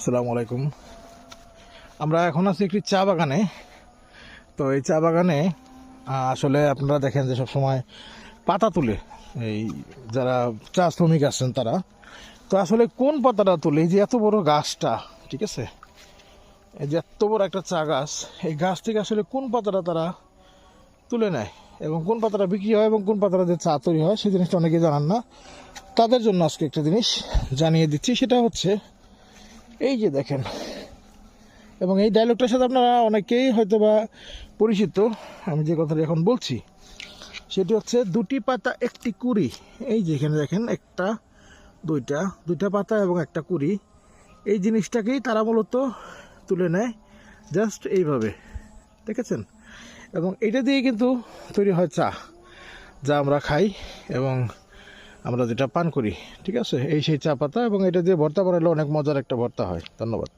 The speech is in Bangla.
আসসালামু আলাইকুম। আমরা এখন আছি একটি চা বাগানে। তো এই চা বাগানে আসলে আপনারা দেখেন যে সব সময় পাতা তুলে এই যারা চা শ্রমিক আছেন তারা। তো আসলে কোন পাতাটা তুলে? এই যে এত বড় গাছটা, ঠিক আছে, এই যে এত বড় একটা চা গাছ, এই গাছ থেকে আসলে কোন পাতাটা তারা তুলে নেয় এবং কোন পাতাটা বিক্রি হয় এবং কোন পাতাটা যে চা তৈরি হয় সেই জিনিসটা অনেকে জানান না। তাদের জন্য আজকে একটা জিনিস জানিয়ে দিচ্ছি, সেটা হচ্ছে এই যে দেখেন, এবং এই ডায়লগটার সাথে আপনারা অনেকেই হয়তো বা পরিচিত। আমি যে কথাটা এখন বলছি সেটি হচ্ছে দুটি পাতা একটি কুড়ি। এই যে এখানে দেখেন একটা, দুইটা পাতা এবং একটা কুড়ি। এই জিনিসটাকেই তারা মূলত তুলে নেয় জাস্ট এইভাবে, দেখেছেন? এবং এটা দিয়ে কিন্তু তৈরি হয় চা, যা আমরা খাই এবং আমরা যেটা পান করি, ঠিক আছে? এই সেই চা পাতা, এবং এটা দিয়ে ভর্তা বানালে অনেক মজার একটা ভর্তা হয়। ধন্যবাদ।